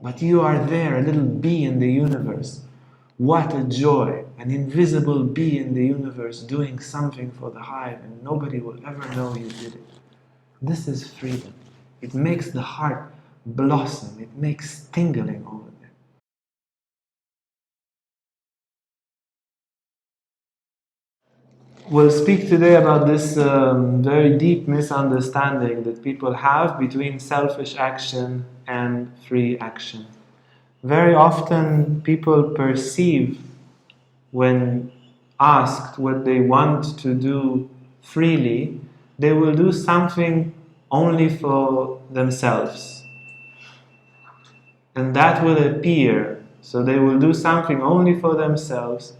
But you are there, a little bee in the universe. What a joy, an invisible bee in the universe doing something for the hive, and nobody will ever know you did it. This is freedom. It makes the heart blossom. It makes tingling over there. We'll speak today about this very deep misunderstanding that people have between selfish action and free action. Very often people perceive, when asked what they want to do freely, they will do something only for themselves. And that will appear, so they will do something only for themselves,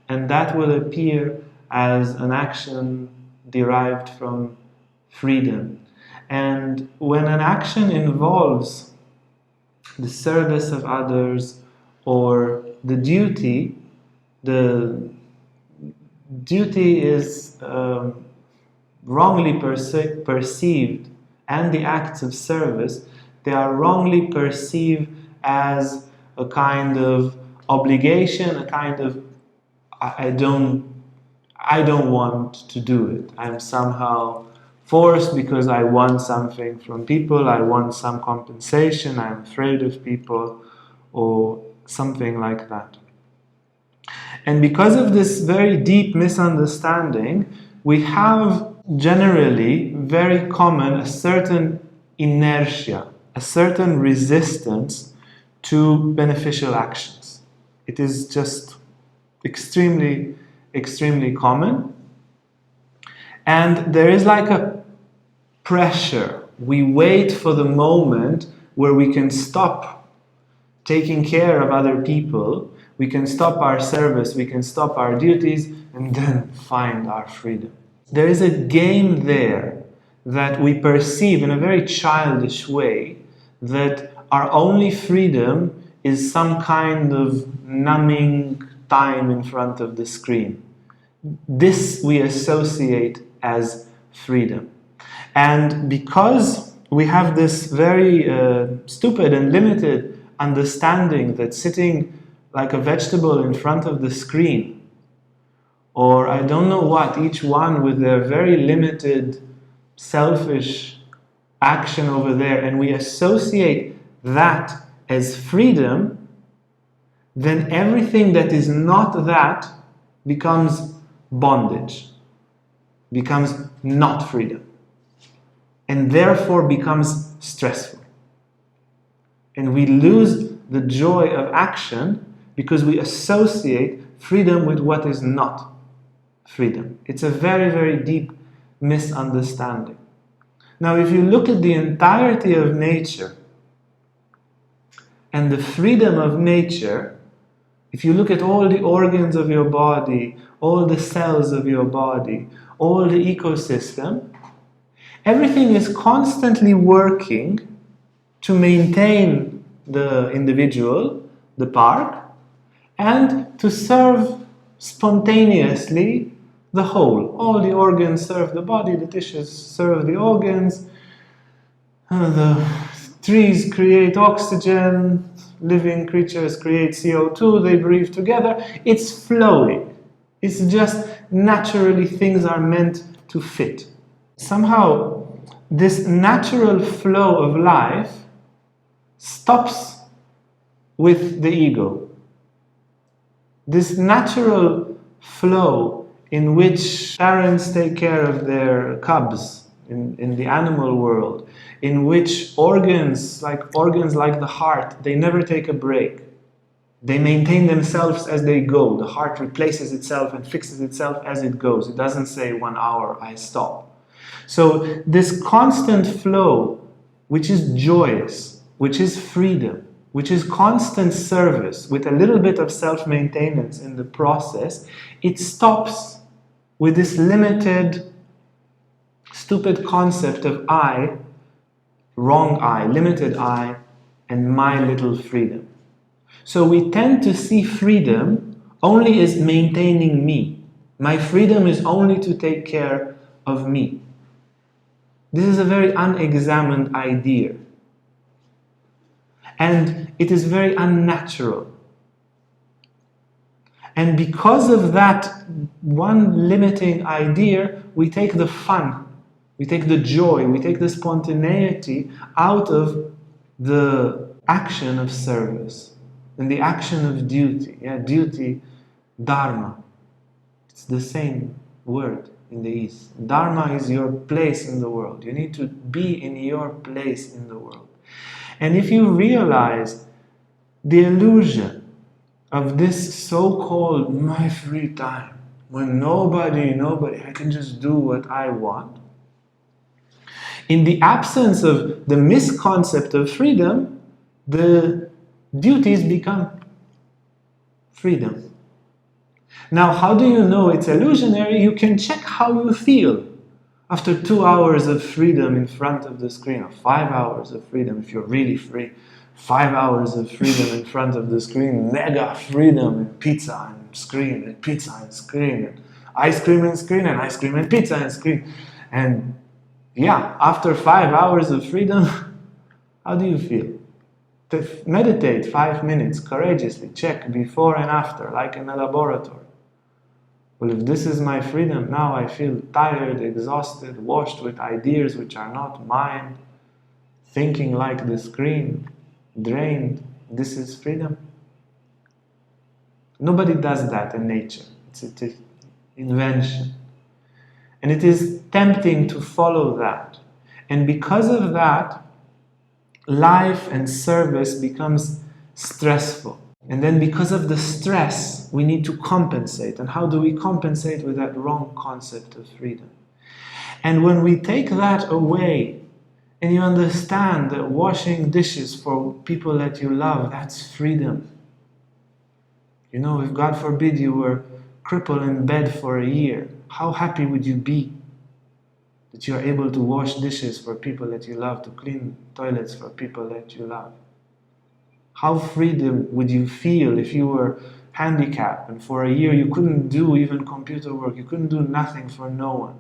and that will appear as an action derived from freedom. And when an action involves the service of others or the duty is wrongly perceived, and the acts of service, they are wrongly perceived as a kind of obligation, a kind of I don't want to do it. I'm somehow forced because I want something from people, I want some compensation, I'm afraid of people, or something like that. And because of this very deep misunderstanding, we have generally very common a certain inertia, a certain resistance to beneficial actions. It is just extremely common. And there is like a pressure. We wait for the moment where we can stop taking care of other people, we can stop our service, we can stop our duties, and then find our freedom. There is a game there that we perceive in a very childish way, that our only freedom is some kind of numbing time in front of the screen. This we associate as freedom. And because we have this very stupid and limited understanding that sitting like a vegetable in front of the screen, or I don't know what, each one with their very limited selfish action over there, and we associate that as freedom, then everything that is not that becomes bondage, becomes not freedom, and therefore becomes stressful. And we lose the joy of action because we associate freedom with what is not freedom. It's a very, very deep misunderstanding. Now, if you look at the entirety of nature and the freedom of nature, if you look at all the organs of your body, all the cells of your body, all the ecosystem, everything is constantly working to maintain the individual, the park, and to serve spontaneously the whole. All the organs serve the body, the tissues serve the organs, the trees create oxygen, living creatures create CO2, they breathe together. It's flowing. It's just naturally things are meant to fit. Somehow, this natural flow of life stops with the ego. This natural flow in which parents take care of their cubs in the animal world, in which organs like the heart, they never take a break. They maintain themselves as they go. The heart replaces itself and fixes itself as it goes. It doesn't say 1 hour, I stop. So this constant flow, which is joyous, which is freedom, which is constant service with a little bit of self-maintenance in the process, it stops with this limited, stupid concept of I, wrong I, limited I, and my little freedom. So we tend to see freedom only as maintaining me. My freedom is only to take care of me. This is a very unexamined idea. And it is very unnatural. And because of that one limiting idea, we take the fun, we take the joy, we take the spontaneity out of the action of service and the action of duty. Yeah, duty, dharma. It's the same word in the East. Dharma is your place in the world. You need to be in your place in the world. And if you realize the illusion of this so-called my free time, when nobody, I can just do what I want, in the absence of the misconcept of freedom, the duties become freedom. Now, how do you know it's illusionary? You can check how you feel after 2 hours of freedom in front of the screen, or 5 hours of freedom if you're really free. 5 hours of freedom in front of the screen, mega freedom, and pizza and screen, and pizza and screen, and ice cream and screen, and ice cream and pizza and screen. And yeah, after 5 hours of freedom, how do you feel? Meditate 5 minutes courageously, check before and after, like in a laboratory. Well, if this is my freedom, now I feel tired, exhausted, washed with ideas which are not mine, thinking like the screen, drained. This is freedom. Nobody does that in nature. It's an invention. And it is tempting to follow that. And because of that, life and service becomes stressful. And then because of the stress, we need to compensate. And how do we compensate with that wrong concept of freedom? And when we take that away, and you understand that washing dishes for people that you love, that's freedom. You know, if God forbid you were crippled in bed for a year, how happy would you be that you are able to wash dishes for people that you love, to clean toilets for people that you love? How freedom would you feel if you were handicapped and for a year you couldn't do even computer work, you couldn't do nothing for no one?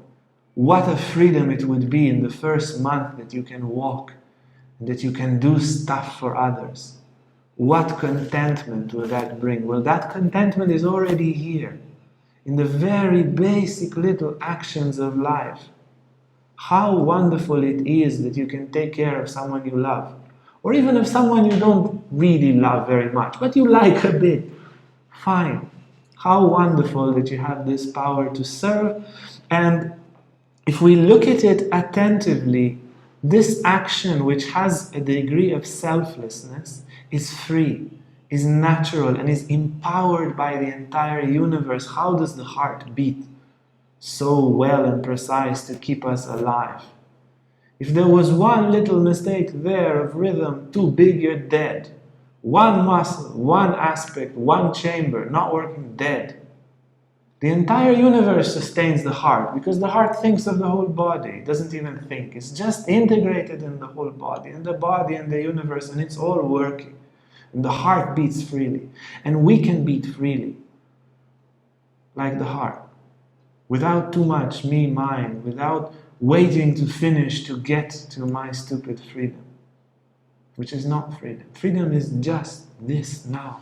What a freedom it would be in the first month that you can walk, that you can do stuff for others. What contentment will that bring? Well, that contentment is already here, in the very basic little actions of life. How wonderful it is that you can take care of someone you love, or even of someone you don't really love very much, but you like a bit. Fine. How wonderful that you have this power to serve. And if we look at it attentively, this action, which has a degree of selflessness, is free, is natural, and is empowered by the entire universe. How does the heart beat so well and precise to keep us alive? If there was one little mistake there of rhythm, too big, you're dead. One muscle, one aspect, one chamber not working, dead. The entire universe sustains the heart, because the heart thinks of the whole body. It doesn't even think. It's just integrated in the whole body, and the universe, and it's all working. And the heart beats freely. And we can beat freely, like the heart, without too much me, mine, without waiting to finish to get to my stupid freedom, which is not freedom. Freedom is just this now.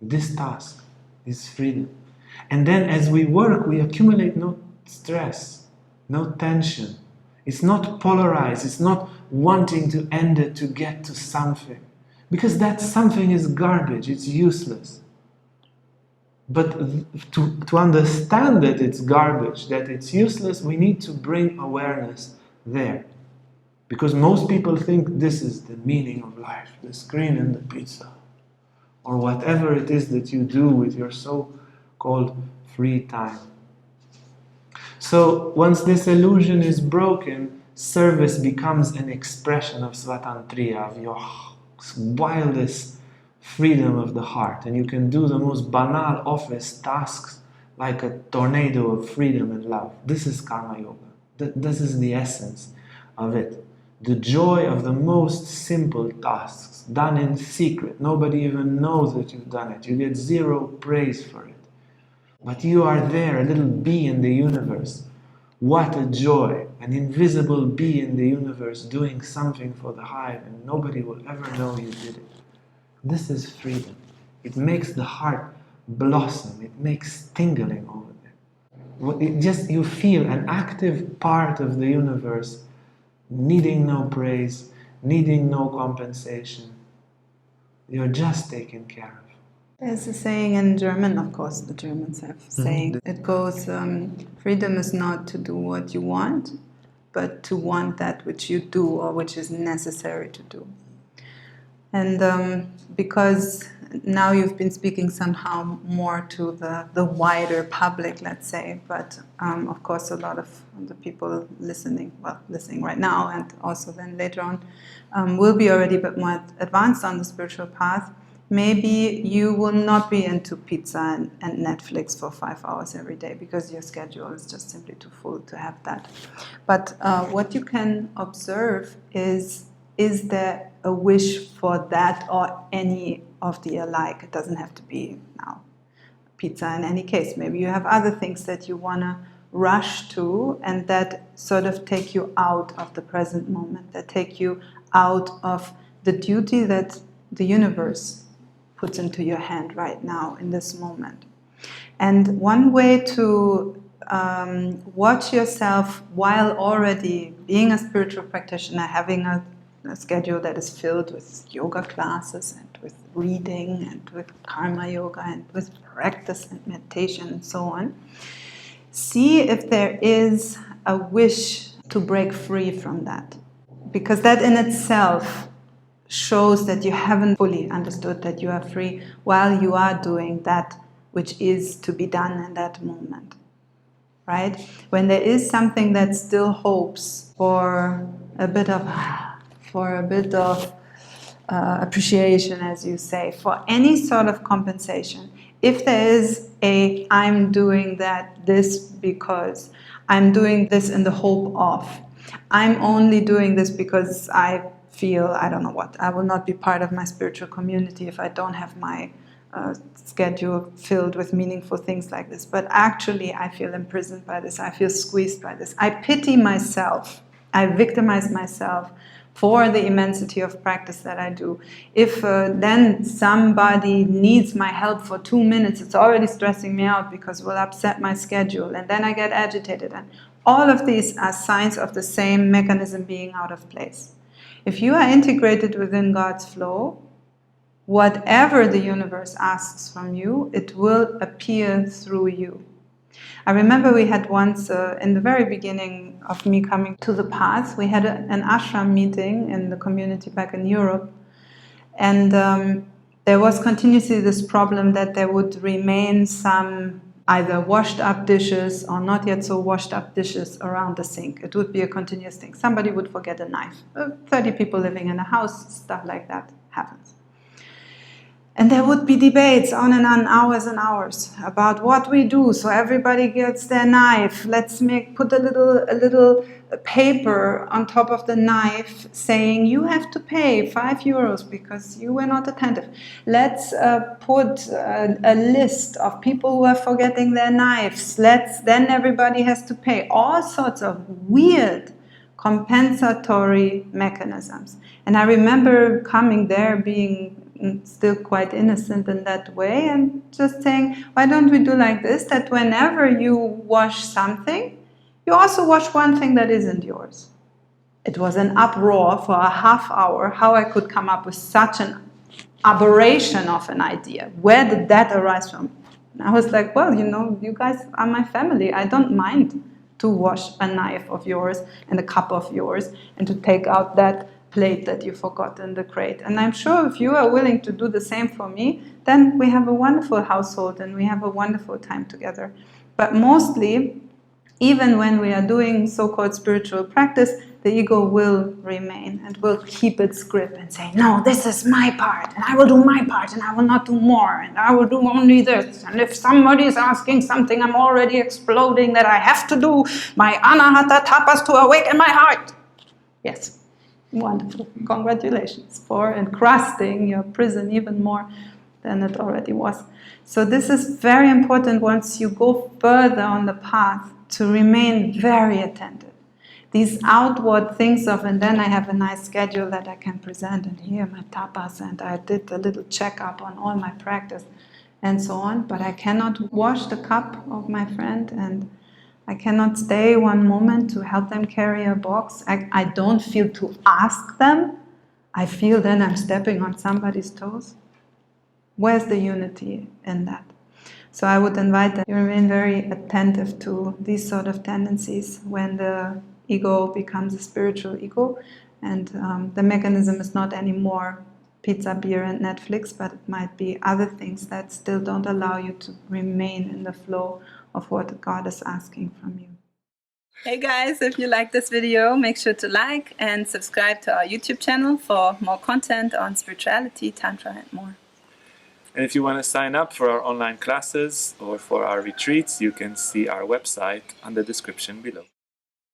This task is freedom. And then as we work, we accumulate no stress, no tension. It's not polarized. It's not wanting to end it to get to something. Because that something is garbage. It's useless. But to understand that it's garbage, that it's useless, we need to bring awareness there. Because most people think this is the meaning of life, the screen and the pizza, or whatever it is that you do with your so-called free time. So once this illusion is broken, service becomes an expression of svatantriya, of your wildest freedom of the heart. And you can do the most banal office tasks like a tornado of freedom and love. This is karma yoga. This is the essence of it. The joy of the most simple tasks, done in secret. Nobody even knows that you've done it. You get zero praise for it. But you are there, a little bee in the universe. What a joy an invisible bee in the universe doing something for the hive, and nobody will ever know you did it. This is freedom. It makes the heart blossom. It makes tingling over there. You feel an active part of the universe, needing no praise, needing no compensation. You're just taken care of. There's a saying in German, of course, the Germans have saying. It goes, freedom is not to do what you want, but to want that which you do or which is necessary to do. And because now you've been speaking somehow more to the wider public, let's say, but of course a lot of the people listening right now and also then later on will be already a bit more advanced on the spiritual path. Maybe you will not be into pizza and Netflix for 5 hours every day because your schedule is just simply too full to have that. But what you can observe is there a wish for that or any of the alike? It doesn't have to be now pizza in any case. Maybe you have other things that you want to rush to and that sort of take you out of the present moment, that take you out of the duty that the universe puts into your hand right now in this moment. And one way to watch yourself while already being a spiritual practitioner, having a schedule that is filled with yoga classes and with reading and with karma yoga and with practice and meditation and so on, see if there is a wish to break free from that. Because that in itself shows that you haven't fully understood that you are free while you are doing that which is to be done in that moment. Right? When there is something that still hopes for a bit of appreciation, as you say, for any sort of compensation, if there is I'm doing this because I'm doing this in the hope of, I'm only doing this because I feel, I don't know what, I will not be part of my spiritual community if I don't have my schedule filled with meaningful things like this. But actually I feel imprisoned by this, I feel squeezed by this. I pity myself, I victimize myself for the immensity of practice that I do. If then somebody needs my help for 2 minutes, it's already stressing me out because it will upset my schedule, and then I get agitated. And all of these are signs of the same mechanism being out of place. If you are integrated within God's flow, whatever the universe asks from you, it will appear through you. I remember we had once, in the very beginning of me coming to the path, we had an ashram meeting in the community back in Europe. And there was continuously this problem that there would remain some either washed up dishes or not yet so washed up dishes around the sink. It would be a continuous thing. Somebody would forget a knife. 30 people living in a house, stuff like that happens. And there would be debates on and on, hours and hours, about what we do. So everybody gets their knife. Let's put a little paper on top of the knife saying you have to pay €5 because you were not attentive. Let's put a list of people who are forgetting their knives. Then everybody has to pay. All sorts of weird compensatory mechanisms. And I remember coming there being still quite innocent in that way and just saying, why don't we do like this, that whenever you wash something, you also wash one thing that isn't yours. It was an uproar for a half hour how I could come up with such an aberration of an idea. Where did that arise from? And I was like, well, you guys are my family. I don't mind to wash a knife of yours and a cup of yours and to take out that plate that you forgot in the crate. And I'm sure if you are willing to do the same for me, then we have a wonderful household and we have a wonderful time together. But mostly, even when we are doing so-called spiritual practice, the ego will remain and will keep its grip and say, no, this is my part, and I will do my part, and I will not do more, and I will do only this. And if somebody is asking something, I'm already exploding that I have to do my anahata tapas to awaken my heart. Yes. Wonderful. Congratulations for encrusting your prison even more than it already was. So this is very important once you go further on the path to remain very attentive. these outward things of, and then I have a nice schedule that I can present, and here my tapas, and I did a little checkup on all my practice, and so on. But I cannot wash the cup of my friend, and I cannot stay one moment to help them carry a box. I don't feel to ask them. I feel then I'm stepping on somebody's toes. Where's the unity in that? So I would invite that you remain very attentive to these sort of tendencies when the ego becomes a spiritual ego, and the mechanism is not anymore pizza, beer, and Netflix, but it might be other things that still don't allow you to remain in the flow of what God is asking from you. Hey guys, if you like this video, make sure to like and subscribe to our YouTube channel for more content on spirituality, Tantra, and more. And if you want to sign up for our online classes or for our retreats, you can see our website on the description below.